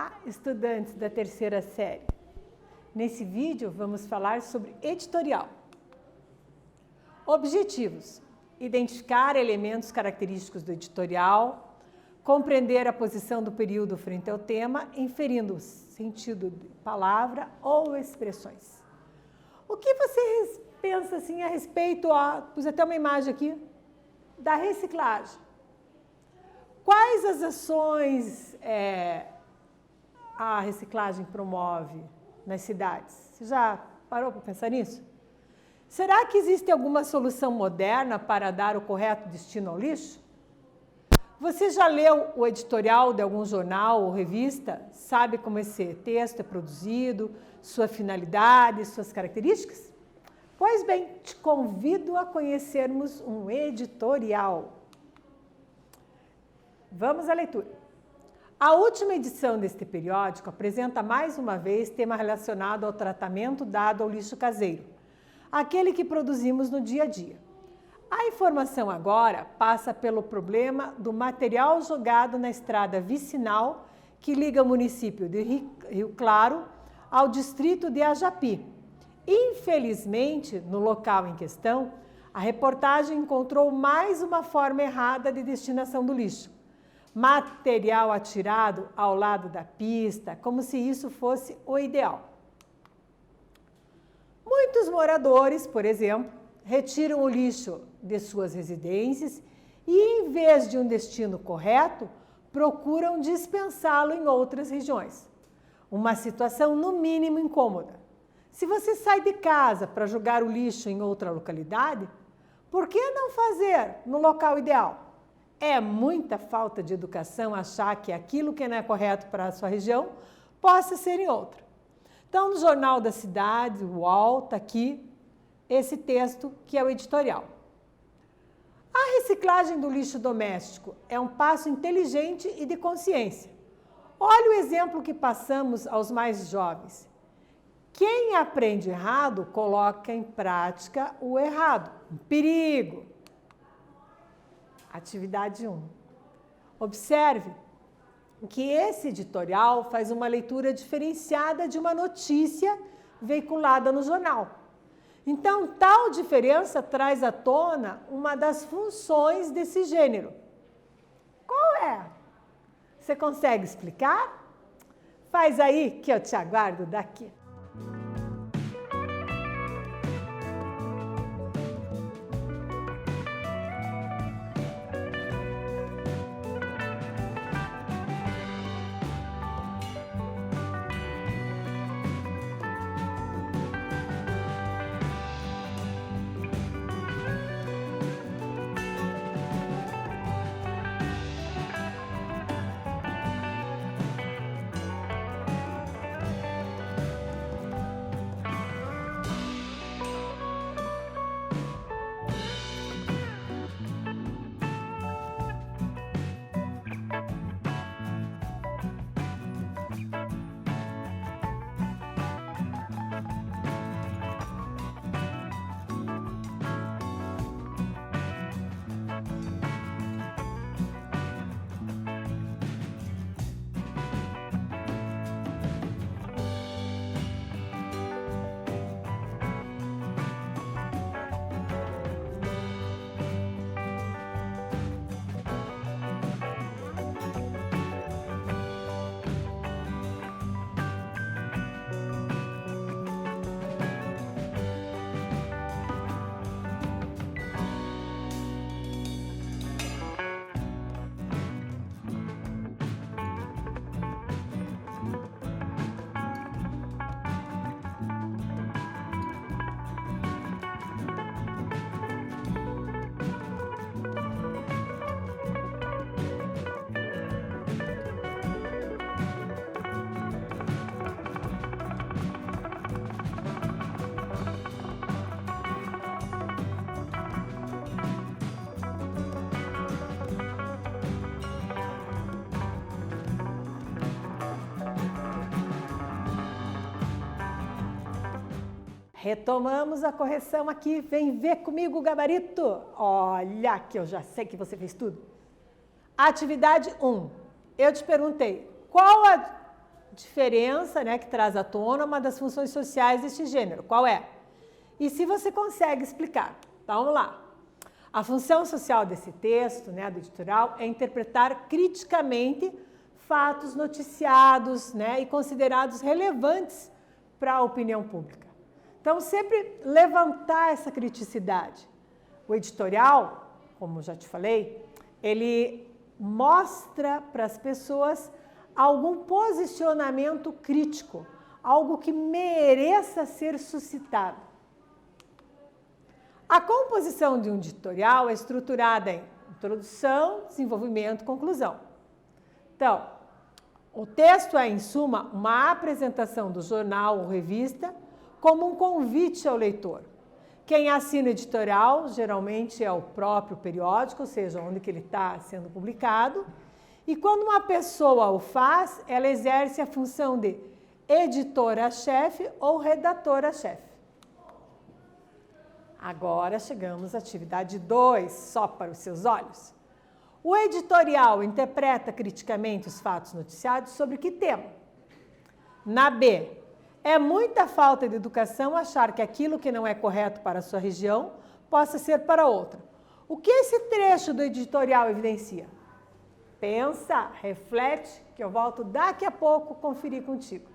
Olá, estudantes da terceira série. Nesse vídeo vamos falar sobre editorial. Objetivos: identificar elementos característicos do editorial, compreender a posição do período frente ao tema, inferindo o sentido de palavra ou expressões. O que vocês pensam assim a respeito, pus até uma imagem aqui, da reciclagem? Quais as ações a reciclagem promove nas cidades? Você já parou para pensar nisso? Será que existe alguma solução moderna para dar o correto destino ao lixo? Você já leu o editorial de algum jornal ou revista? Sabe como esse texto é produzido, sua finalidade, suas características? Pois bem, te convido a conhecermos um editorial. Vamos à leitura. A última edição deste periódico apresenta mais uma vez tema relacionado ao tratamento dado ao lixo caseiro, aquele que produzimos no dia a dia. A informação agora passa pelo problema do material jogado na estrada vicinal que liga o município de Rio Claro ao distrito de Ajapi. Infelizmente, no local em questão, a reportagem encontrou mais uma forma errada de destinação do lixo. Material atirado ao lado da pista, como se isso fosse o ideal. Muitos moradores, por exemplo, retiram o lixo de suas residências e, em vez de um destino correto, procuram dispensá-lo em outras regiões. Uma situação, no mínimo, incômoda. Se você sai de casa para jogar o lixo em outra localidade, por que não fazer no local ideal? É muita falta de educação achar que aquilo que não é correto para a sua região possa ser em outra. Então, no Jornal da Cidade, o UOL, está aqui esse texto que é o editorial. A reciclagem do lixo doméstico é um passo inteligente e de consciência. Olha o exemplo que passamos aos mais jovens. Quem aprende errado, coloca em prática o errado. Um perigo. Atividade 1. Observe que esse editorial faz uma leitura diferenciada de uma notícia veiculada no jornal. Então, tal diferença traz à tona uma das funções desse gênero. Qual é? Você consegue explicar? Faz aí que eu te aguardo daqui. Retomamos a correção aqui. Vem ver comigo o gabarito. Olha que eu já sei que você fez tudo. Atividade 1. Eu te perguntei, qual diferença, né, que traz à tona uma das funções sociais deste gênero. Qual é? E se você consegue explicar? Então, vamos lá. A função social desse texto, né, do editorial, é interpretar criticamente fatos noticiados, né, e considerados relevantes para a opinião pública. Então, sempre levantar essa criticidade. O editorial, como já te falei, ele mostra para as pessoas algum posicionamento crítico, algo que mereça ser suscitado. A composição de um editorial é estruturada em introdução, desenvolvimento e conclusão. Então, o texto é, em suma, uma apresentação do jornal ou revista como um convite ao leitor. Quem assina o editorial, geralmente, é o próprio periódico, ou seja, onde que ele está sendo publicado. E quando uma pessoa o faz, ela exerce a função de editora-chefe ou redatora-chefe. Agora chegamos à atividade 2, só para os seus olhos. O editorial interpreta criticamente os fatos noticiados sobre que tema? Na B, é muita falta de educação achar que aquilo que não é correto para a sua região possa ser para outra. O que esse trecho do editorial evidencia? Pensa, reflete, que eu volto daqui a pouco conferir contigo.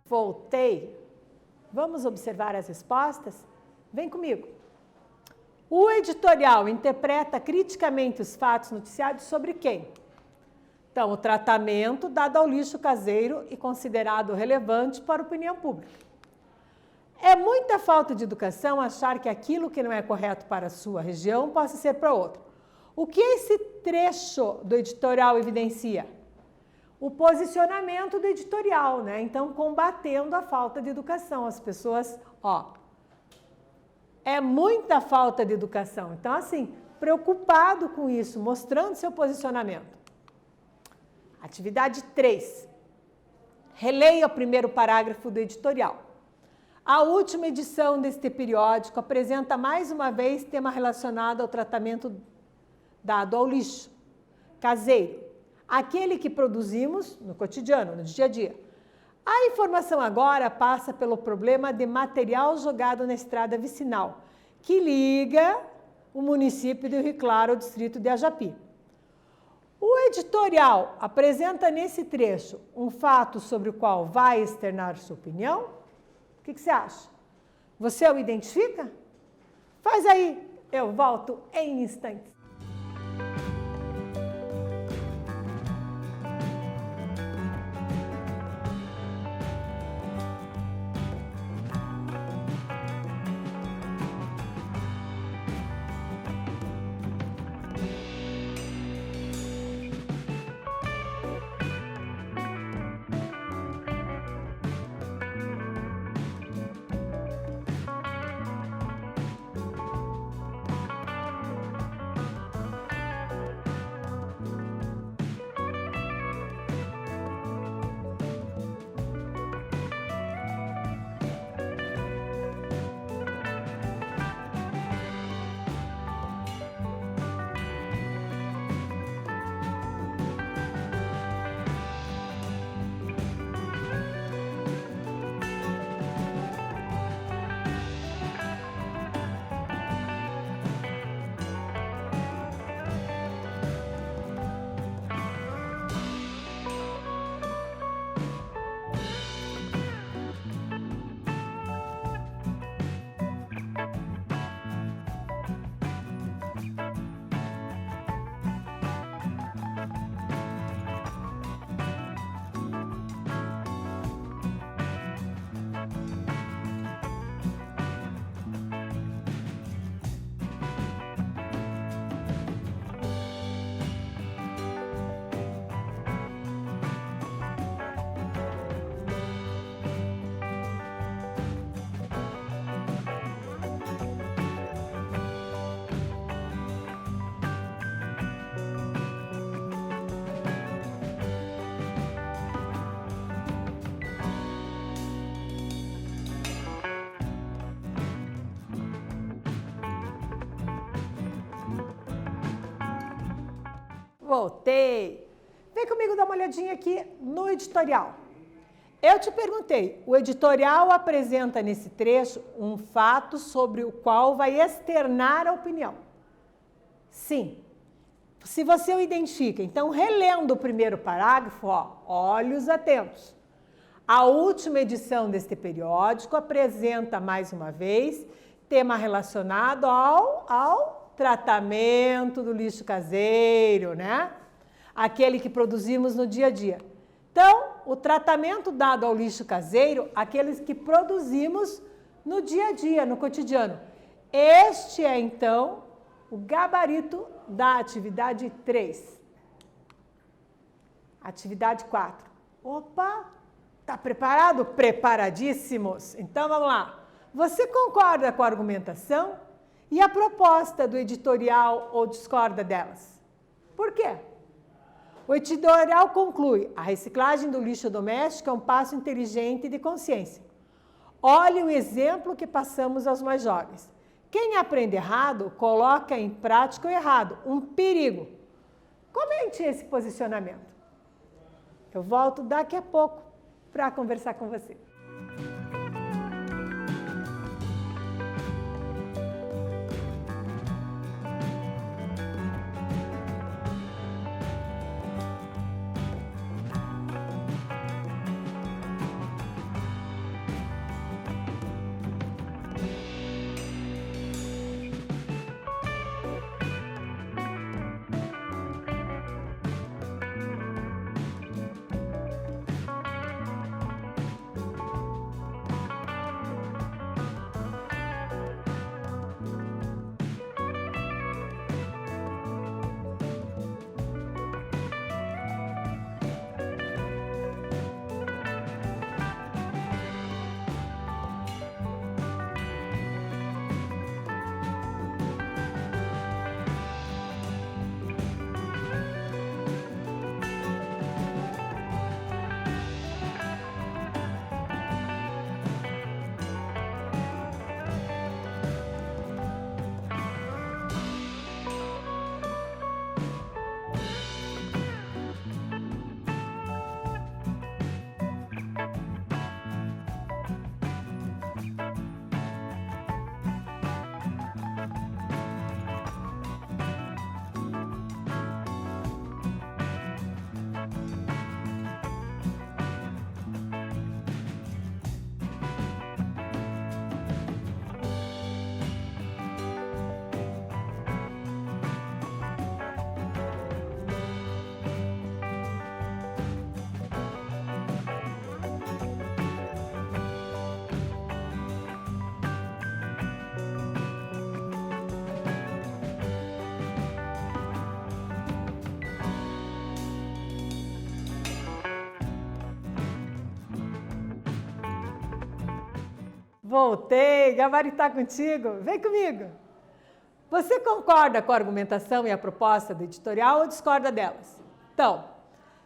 Voltei. Vamos observar as respostas? Vem comigo. O editorial interpreta criticamente os fatos noticiados sobre quem? Então, o tratamento dado ao lixo caseiro e considerado relevante para a opinião pública. É muita falta de educação achar que aquilo que não é correto para a sua região possa ser para outra. O que esse trecho do editorial evidencia? O posicionamento do editorial, né? Então, combatendo a falta de educação. As pessoas, é muita falta de educação. Então, assim, preocupado com isso, mostrando seu posicionamento. Atividade 3. Releia o primeiro parágrafo do editorial. A última edição deste periódico apresenta mais uma vez tema relacionado ao tratamento dado ao lixo caseiro, aquele que produzimos no cotidiano, no dia a dia. A informação agora passa pelo problema de material jogado na estrada vicinal, que liga o município de Rio Claro ao distrito de Ajapi. O editorial apresenta nesse trecho um fato sobre o qual vai externar sua opinião? O que você acha? Você o identifica? Faz aí, eu volto em instantes. Voltei! Vem comigo dar uma olhadinha aqui no editorial. Eu te perguntei, o editorial apresenta nesse trecho um fato sobre o qual vai externar a opinião. Sim. Se você o identifica, então, relendo o primeiro parágrafo, olhos atentos. A última edição deste periódico apresenta, mais uma vez, tema relacionado ao tratamento do lixo caseiro, né? Aquele que produzimos no dia a dia. Então, o tratamento dado ao lixo caseiro, aqueles que produzimos no dia a dia, no cotidiano. Este é, então, o gabarito da atividade 3. Atividade 4. Opa! Tá preparado? Preparadíssimos? Então, vamos lá. Você concorda com a argumentação e a proposta do editorial ou discorda delas? Por quê? O editorial conclui: a reciclagem do lixo doméstico é um passo inteligente de consciência. Olhe o exemplo que passamos aos mais jovens. Quem aprende errado, coloca em prática o errado, um perigo. Comente esse posicionamento. Eu volto daqui a pouco para conversar com você. Voltei, gabaritar contigo, vem comigo. Você concorda com a argumentação e a proposta do editorial ou discorda delas? Então,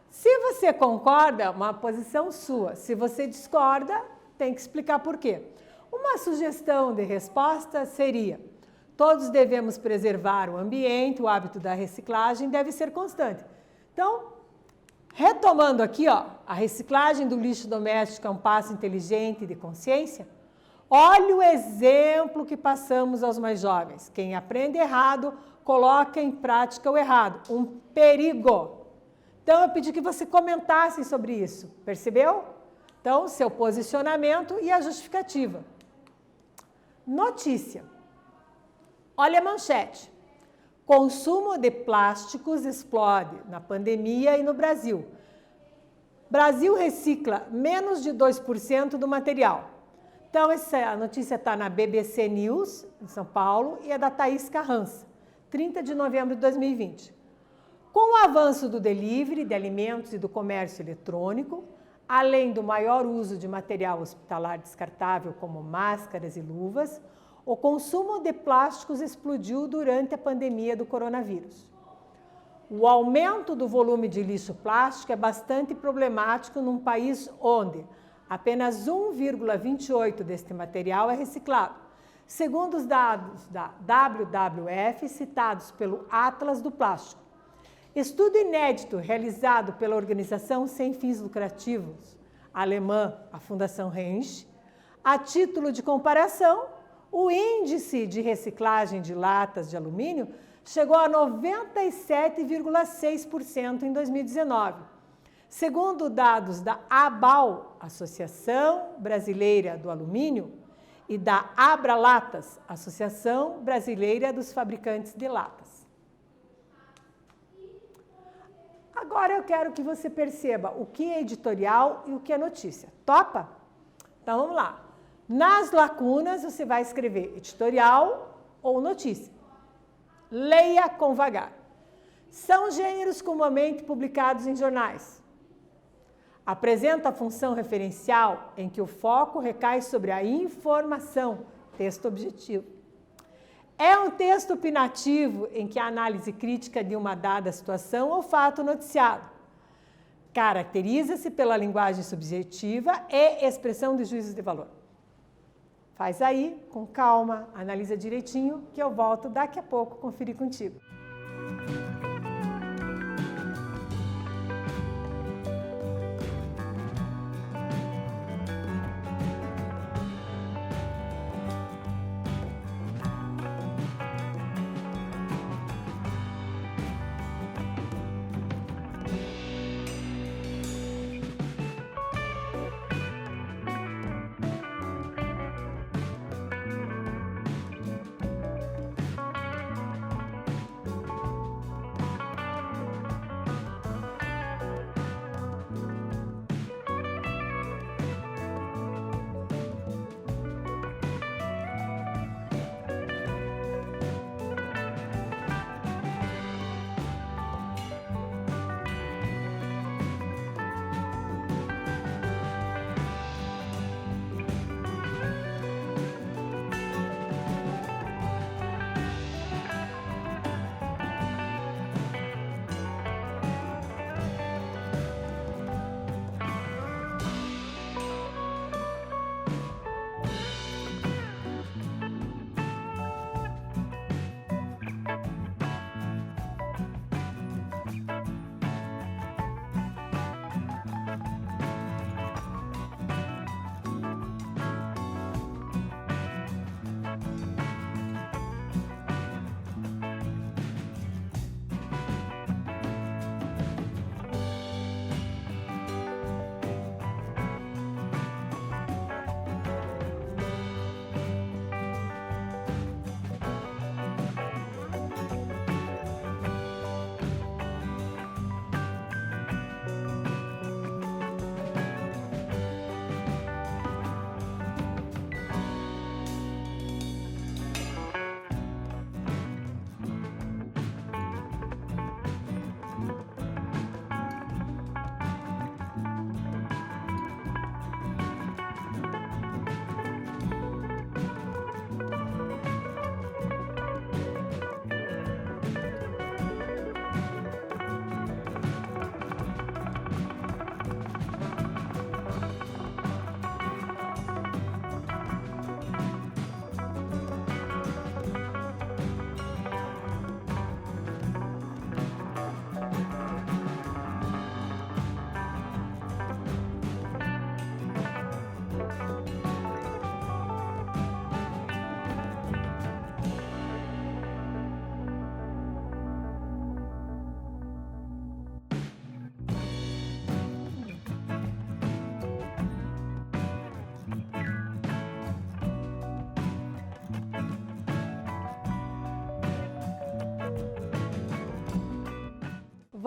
se você concorda, é uma posição sua. Se você discorda, tem que explicar por quê. Uma sugestão de resposta seria: todos devemos preservar o ambiente, o hábito da reciclagem deve ser constante. Então, retomando aqui, a reciclagem do lixo doméstico é um passo inteligente de consciência. Olha o exemplo que passamos aos mais jovens. Quem aprende errado, coloca em prática o errado. Um perigo. Então, eu pedi que você comentasse sobre isso. Percebeu? Então, seu posicionamento e a justificativa. Notícia. Olha a manchete. Consumo de plásticos explode na pandemia e no Brasil. Brasil recicla menos de 2% do material. Então, essa notícia está na BBC News, em São Paulo, e é da Thaís Carrança, 30 de novembro de 2020. Com o avanço do delivery de alimentos e do comércio eletrônico, além do maior uso de material hospitalar descartável, como máscaras e luvas, o consumo de plásticos explodiu durante a pandemia do coronavírus. O aumento do volume de lixo plástico é bastante problemático num país onde apenas 1,28% deste material é reciclado, segundo os dados da WWF citados pelo Atlas do Plástico. Estudo inédito realizado pela organização sem fins lucrativos alemã, a Fundação Hensch. A título de comparação, o índice de reciclagem de latas de alumínio chegou a 97,6% em 2019. Segundo dados da ABAL, Associação Brasileira do Alumínio, e da Abralatas, Associação Brasileira dos Fabricantes de Latas. Agora eu quero que você perceba o que é editorial e o que é notícia. Topa? Então vamos lá. Nas lacunas você vai escrever editorial ou notícia. Leia com vagar. São gêneros comumente publicados em jornais. Apresenta a função referencial em que o foco recai sobre a informação, texto objetivo. É um texto opinativo em que a análise crítica de uma dada situação ou fato noticiado. Caracteriza-se pela linguagem subjetiva e expressão de juízos de valor. Faz aí, com calma, analisa direitinho, que eu volto daqui a pouco conferir contigo.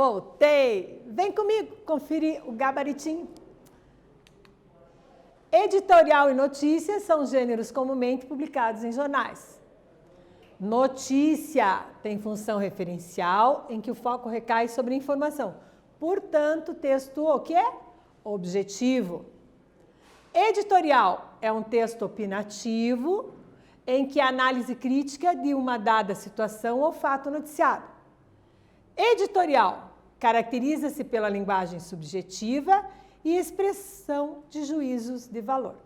Voltei! Vem comigo conferir o gabaritinho. Editorial e notícias são gêneros comumente publicados em jornais. Notícia tem função referencial em que o foco recai sobre a informação. Portanto, texto o quê? Objetivo. Editorial é um texto opinativo em que a análise crítica de uma dada situação ou fato noticiado. Editorial caracteriza-se pela linguagem subjetiva e expressão de juízos de valor.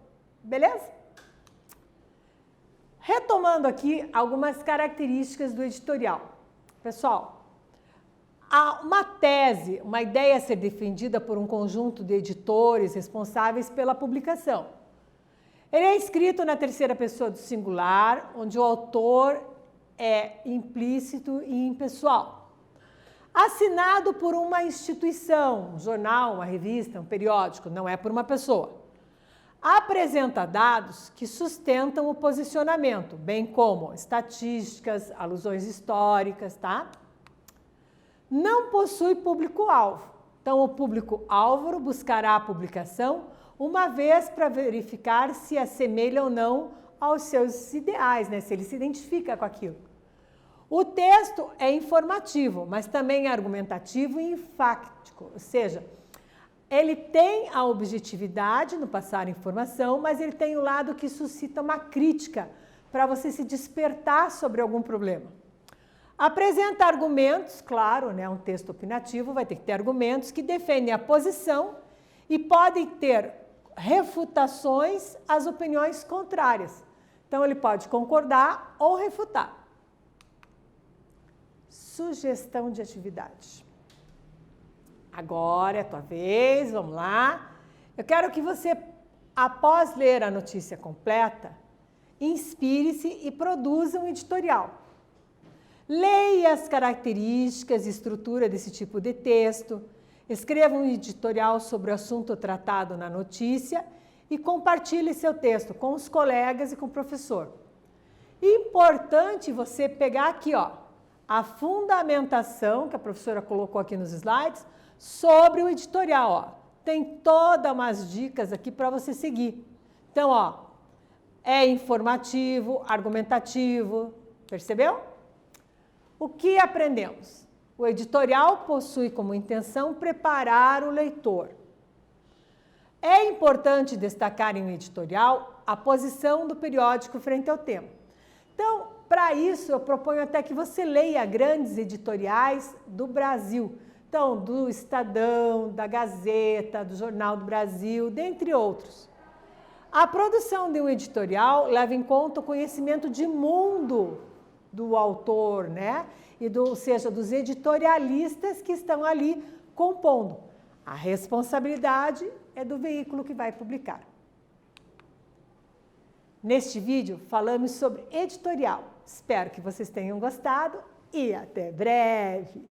Beleza? Retomando aqui algumas características do editorial. Pessoal, Há uma tese, uma ideia a ser defendida por um conjunto de editores responsáveis pela publicação. Ele é escrito na terceira pessoa do singular, onde o autor é implícito e impessoal. Assinado por uma instituição, um jornal, uma revista, um periódico, não é por uma pessoa. Apresenta dados que sustentam o posicionamento, bem como estatísticas, alusões históricas, tá? Não possui público-alvo. Então, o público-alvo buscará a publicação uma vez para verificar se assemelha ou não aos seus ideais, né? Se ele se identifica com aquilo. O texto é informativo, mas também é argumentativo e enfático, ou seja, ele tem a objetividade no passar informação, mas ele tem o lado que suscita uma crítica para você se despertar sobre algum problema. Apresenta argumentos, claro, né, um texto opinativo vai ter que ter argumentos que defendem a posição e podem ter refutações às opiniões contrárias. Então, ele pode concordar ou refutar. Sugestão de atividade. Agora é a tua vez, vamos lá. Eu quero que você, após ler a notícia completa, inspire-se e produza um editorial. Leia as características e estrutura desse tipo de texto, escreva um editorial sobre o assunto tratado na notícia e compartilhe seu texto com os colegas e com o professor. Importante você pegar aqui, ó, a fundamentação que a professora colocou aqui nos slides sobre o editorial, ó. Tem todas umas dicas aqui para você seguir. Então, ó, é informativo, argumentativo, percebeu? O que aprendemos? O editorial possui como intenção preparar o leitor. É importante destacar em um editorial a posição do periódico frente ao tema. Então, para isso, eu proponho até que você leia grandes editoriais do Brasil. Então, do Estadão, da Gazeta, do Jornal do Brasil, dentre outros. A produção de um editorial leva em conta o conhecimento de mundo do autor, né? Ou seja, dos editorialistas que estão ali compondo. A responsabilidade é do veículo que vai publicar. Neste vídeo, falamos sobre editorial. Espero que vocês tenham gostado e até breve!